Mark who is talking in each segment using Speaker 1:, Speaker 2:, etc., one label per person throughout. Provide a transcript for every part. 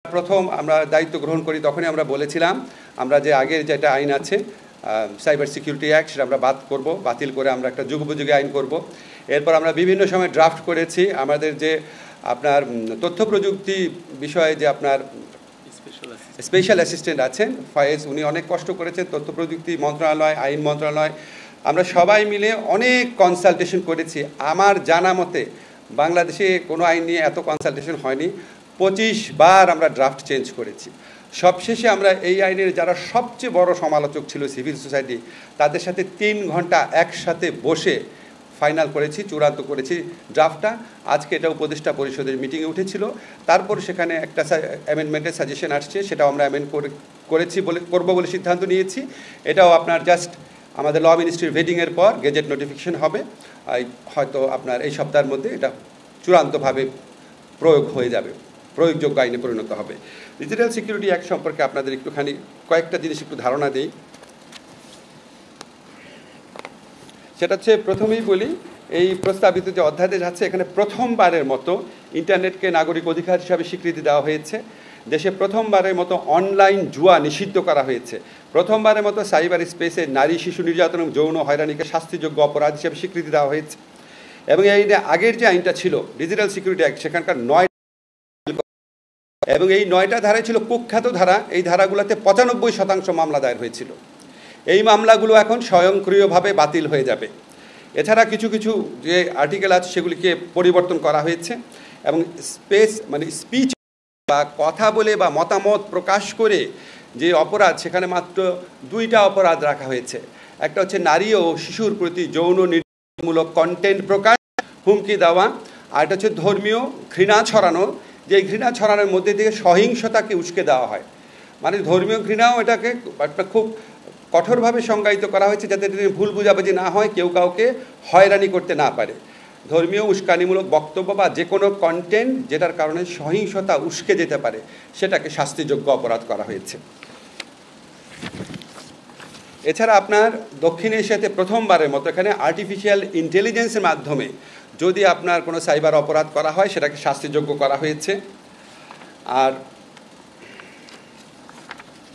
Speaker 1: প্রথম আমরা দায়িত্ব গ্রহণ করি তখনই আমরা বলেছিলাম আমরা যে আগের যেটা আইন আছে সাইবার সিকিউরিটি অ্যাক্ট সেটা আমরা বাতিল করে আমরা একটা যুগোপযোগী আইন করব। এরপর আমরা বিভিন্ন সময় ড্রাফট করেছি আমাদের যে আপনার তথ্য প্রযুক্তি বিষয়ে যে আপনার স্পেশাল অ্যাসিস্ট্যান্ট আছেন ফয়েজ, উনি অনেক কষ্ট করেছেন। তথ্য প্রযুক্তি মন্ত্রণালয়, আইন মন্ত্রণালয়, আমরা সবাই মিলে অনেক কনসালটেশন করেছি। আমার জানা মতে বাংলাদেশে কোনো আইন নিয়ে এত কনসালটেশন হয়নি। 25 বার আমরা ড্রাফট চেঞ্জ করেছি। সবশেষে আমরা এই আইনের যারা সবচেয়ে বড় সমালোচক ছিল সিভিল সোসাইটি, তাদের সাথে 3 ঘন্টা একসাথে বসে ফাইনাল করেছি, চূড়ান্ত করেছি ড্রাফটটা। আজকে এটা উপদেষ্টা পরিষদের মিটিংয়ে উঠেছিল, তারপর সেখানে একটা অ্যামেন্ডমেন্টের সাজেশন আসছে, সেটাও আমরা করবো বলে সিদ্ধান্ত নিয়েছি। এটাও আপনার জাস্ট আমাদের ল মিনিস্ট্রির ভেটিংয়ের পর গেজেট নোটিফিকেশন হবে, হয়তো আপনার এই সপ্তাহের মধ্যে এটা চূড়ান্তভাবে প্রয়োগ হয়ে যাবে, প্রয়োগযোগ্য আইনে পরিণত হবে। ডিজিটাল সিকিউরিটি অ্যাক্ট সম্পর্কে আপনাদের একটুখানি কয়েকটা জিনিস একটু ধারণা দিই। সেটা হচ্ছে, প্রথমেই বলি, এই প্রস্তাবিত যে অধ্যাদেশ আছে এখানে প্রথমবারের মতো ইন্টারনেটকে নাগরিক অধিকার হিসাবে স্বীকৃতি দেওয়া হয়েছে। দেশে প্রথমবারের মতো অনলাইন জুয়া নিষিদ্ধ করা হয়েছে। প্রথমবারের মতো সাইবার স্পেসে নারী শিশু নির্যাতন এবং যৌন হয়রানিকে শাস্তিযোগ্য অপরাধ হিসেবে স্বীকৃতি দেওয়া হয়েছে। এবং এই আগের যে আইনটা ছিল ডিজিটাল সিকিউরিটি অ্যাক্ট, সেখানকার 9 এবং এই 9টা ধারায় ছিল কুখ্যাত ধারা। এই ধারাগুলোতে 95% মামলা দায়ের হয়েছিল। এই মামলাগুলো এখন স্বয়ংক্রিয়ভাবে বাতিল হয়ে যাবে। এছাড়া কিছু কিছু যে আর্টিকেল আছে সেগুলিকে পরিবর্তন করা হয়েছে এবং স্পিচ বা কথা বলে বা মতামত প্রকাশ করে যে অপরাধ, সেখানে মাত্র 2টা অপরাধ রাখা হয়েছে। একটা হচ্ছে নারী ও শিশুর প্রতি যৌন নির্যাতনমূলক কন্টেন্ট প্রকাশ, হুমকি দেওয়া, আর এটা হচ্ছে ধর্মীয় ঘৃণা ছড়ানো, যে ঘৃণা ছড়ানোর মধ্যে থেকে সহিংসতাকে উস্কে দেওয়া হয়। মানে ধর্মীয় ঘৃণাও এটাকে একটা খুব কঠোরভাবে সংজ্ঞায়িত করা হয়েছে, যাতে ভুল বুঝাবুঝি না হয়, কেউ কাউকে হয়রানি করতে না পারে। ধর্মীয় উস্কানিমূলক বক্তব্য বা যে কোনো কন্টেন্ট যেটার কারণে সহিংসতা উস্কে যেতে পারে, সেটাকে শাস্তিযোগ্য অপরাধ করা হয়েছে। এছাড়া আপনার দক্ষিণ এশিয়াতে প্রথমবারের মতো এখানে আর্টিফিশিয়াল ইন্টেলিজেন্সের মাধ্যমে যদি আপনার কোনো সাইবার অপরাধ করা হয়, সেটাকে শাস্তিযোগ্য করা হয়েছে। আর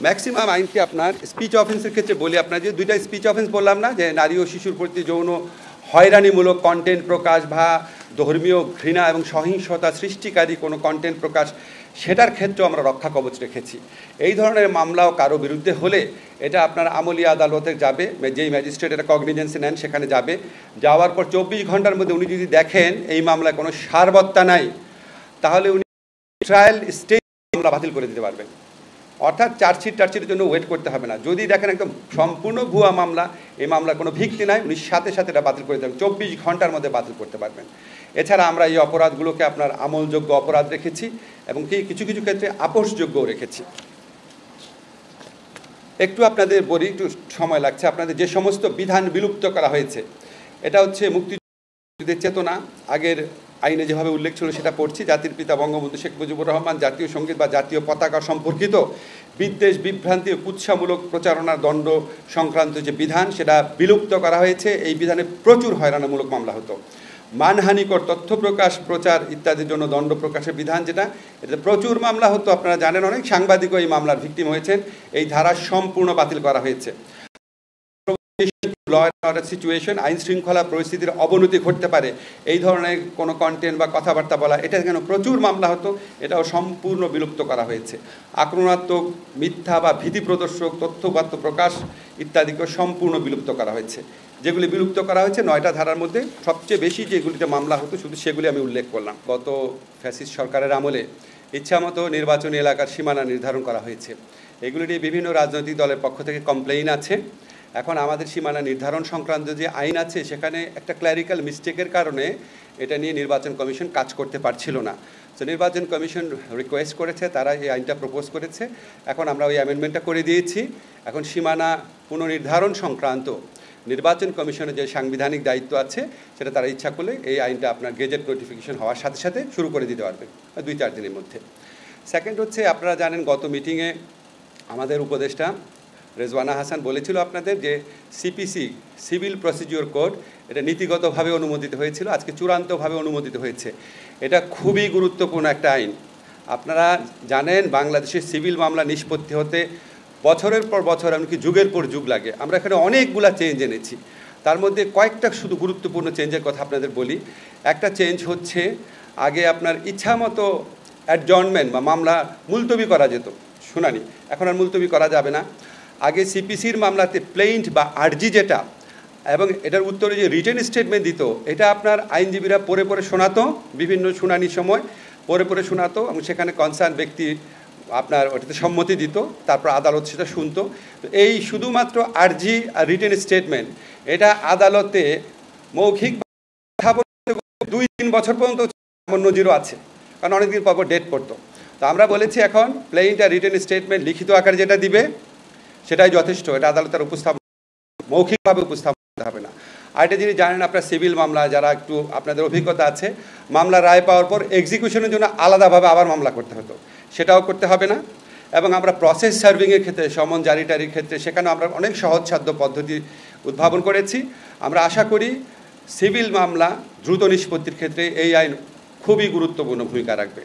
Speaker 1: ম্যাক্সিমাম আইনকে আপনার স্পিচ অফেন্সের ক্ষেত্রে বলি, আপনার যে 2টা স্পিচ অফেন্স বললাম না, যে নারী ও শিশুর প্রতি যৌন হয়রানিমূলক কন্টেন্ট প্রকাশ বা ধর্মীয় ঘৃণা এবং সহিংসতা সৃষ্টিকারী কোনো কন্টেন্ট প্রকাশ, সেটার ক্ষেত্রেও আমরা রক্ষা কবচ রেখেছি। এই ধরনের মামলাও কারো বিরুদ্ধে হলে এটা আপনার আমলি আদালতে যাবে, যেই ম্যাজিস্ট্রেট এটা কগনিজেন্সে নেন সেখানে যাবে। যাওয়ার পর 24 ঘন্টার মধ্যে উনি যদি দেখেন এই মামলায় কোনো সারবত্তা নাই, তাহলে উনি ট্রায়াল স্টেজ মামলা বাতিল করে দিতে পারবেন। অর্থাৎ চার্জশিটের জন্য ওয়েট করতে হবে না। যদি দেখেন একদম সম্পূর্ণ ভুয়া মামলা, এই মামলার কোনো ভিত্তি নাই, উনি সাথে সাথে এটা বাতিল করে দেবেন, 24 ঘন্টার মধ্যে বাতিল করতে পারবেন। এছাড়া আমরা এই অপরাধগুলোকে আপনার আমলযোগ্য অপরাধ রেখেছি এবং কিছু কিছু ক্ষেত্রে আপোষযোগ্যও রেখেছি। একটু আপনাদের বলি, একটু সময় লাগছে। আপনাদের যে সমস্ত বিধান বিলুপ্ত করা হয়েছে, এটা হচ্ছে মুক্তিযুদ্ধের চেতনা, আগের আইনে যেভাবে উল্লেখ ছিল সেটা পড়ছি। জাতির পিতা বঙ্গবন্ধু শেখ মুজিবুর রহমান জাতীয় সঙ্গীত বা জাতীয় পতাকা সম্পর্কিত বিদ্বেষ, বিভ্রান্তি ও কুৎসামূলক প্রচারণার দণ্ড সংক্রান্ত যে বিধান, সেটা বিলুপ্ত করা হয়েছে। এই বিধানে প্রচুর হয়রানিমূলক মামলা হতো। মানহানিকর তথ্য প্রকাশ, প্রচার ইত্যাদির জন্য দণ্ড প্রকাশের বিধান, যেটা এতে প্রচুর মামলা হতো। আপনারা জানেন, অনেক সাংবাদিকও এই মামলার ভিকটিম হয়েছেন। এই ধারা সম্পূর্ণ বাতিল করা হয়েছে। ল অ্যান্ড অর্ডার সিচুয়েশন, আইন শৃঙ্খলা পরিস্থিতির অবনতি ঘটতে পারে, এই ধরনের কোনো কন্টেন্ট বা কথাবার্তা বলা, এটা কেন প্রচুর মামলা হতো, এটাও সম্পূর্ণ বিলুপ্ত করা হয়েছে। আক্রমণাত্মক, মিথ্যা বা ভীতি প্রদর্শক তথ্যবার্ত প্রকাশ ইত্যাদিকে সম্পূর্ণ বিলুপ্ত করা হয়েছে। যেগুলি বিলুপ্ত করা হয়েছে 9টা ধারার মধ্যে সবচেয়ে বেশি যেগুলিতে মামলা হতো শুধু সেগুলি আমি উল্লেখ করলাম। গত ফ্যাসিস্ট সরকারের আমলে ইচ্ছামতো নির্বাচনী এলাকার সীমানা নির্ধারণ করা হয়েছে। এগুলি নিয়ে বিভিন্ন রাজনৈতিক দলের পক্ষ থেকে কমপ্লেইন আছে। এখন আমাদের সীমানা নির্ধারণ সংক্রান্ত যে আইন আছে, সেখানে একটা ক্ল্যারিক্যাল মিস্টেকের কারণে এটা নিয়ে নির্বাচন কমিশন কাজ করতে পারছিল না। তো নির্বাচন কমিশন রিকোয়েস্ট করেছে, তারা এই আইনটা প্রপোজ করেছে। এখন আমরা ওই অ্যামেন্ডমেন্টটা করে দিয়েছি। এখন সীমানা পুনর্নির্ধারণ সংক্রান্ত নির্বাচন কমিশনের যে সাংবিধানিক দায়িত্ব আছে, সেটা তারা ইচ্ছা করলে এই আইনটা আপনার গেজেট নোটিফিকেশন হওয়ার সাথে সাথে শুরু করে দিতে পারবেন 2-4 দিনের মধ্যে। সেকেন্ড হচ্ছে, আপনারা জানেন গত মিটিংয়ে আমাদের উপদেষ্টা রেজওয়ানা হাসান বলেছিল আপনাদের যে সিপিসি, সিভিল প্রসিডিওর কোড, এটা নীতিগতভাবে অনুমোদিত হয়েছিল, আজকে চূড়ান্তভাবে অনুমোদিত হয়েছে। এটা খুবই গুরুত্বপূর্ণ একটা আইন। আপনারা জানেন বাংলাদেশের সিভিল মামলা নিষ্পত্তি হতে বছরের পর বছর এমনকি যুগের পর যুগ লাগে। আমরা এখানে অনেকগুলা চেঞ্জ এনেছি, তার মধ্যে কয়েকটা শুধু গুরুত্বপূর্ণ চেঞ্জের কথা আপনাদের বলি। একটা চেঞ্জ হচ্ছে, আগে আপনার ইচ্ছা মতো অ্যাডজর্নমেন্ট বা মামলা মুলতবি করা যেত শুনানি, এখন আর মুলতবি করা যাবে না। আগে সিপিসির মামলাতে প্লেইন্ট বা আর্জি যেটা এবং এটার উত্তরে যে রিটেন স্টেটমেন্ট দিত, এটা আপনার আইনজীবীরা পড়ে পড়ে শোনাতো, বিভিন্ন শুনানির সময় পড়ে পড়ে শোনাতো এবং সেখানে কনসার্ন ব্যক্তি আপনার ওটাতে সম্মতি দিত, তারপর আদালত সেটা শুনতো। তো এই শুধুমাত্র আর্জি আর রিটেন স্টেটমেন্ট এটা আদালতে মৌখিক কথা বলতে 2-3 বছর পর্যন্ত এমন নজিরও আছে, কারণ অনেকদিন পর ডেট পড়তো। তো আমরা বলেছি এখন প্লেইন্ট আর রিটেন স্টেটমেন্ট লিখিত আকারে যেটা দিবে সেটাই যথেষ্ট, এটা আদালতের উপস্থাপন মৌখিকভাবে উপস্থাপন করতে হবে না। আর এটা যিনি জানেন, আপনার সিভিল মামলা যারা একটু আপনাদের অভিজ্ঞতা আছে, মামলা রায় পাওয়ার পর এক্সিকিউশনের জন্য আলাদাভাবে আবার মামলা করতে হতো, সেটাও করতে হবে না। এবং আমরা প্রসেস সার্ভিংয়ের ক্ষেত্রে, সমন জারিটারির ক্ষেত্রে সেখানেও আমরা অনেক সহজসাধ্য পদ্ধতি উদ্ভাবন করেছি। আমরা আশা করি সিভিল মামলা দ্রুত নিষ্পত্তির ক্ষেত্রে এই আইন খুবই গুরুত্বপূর্ণ ভূমিকা রাখবে।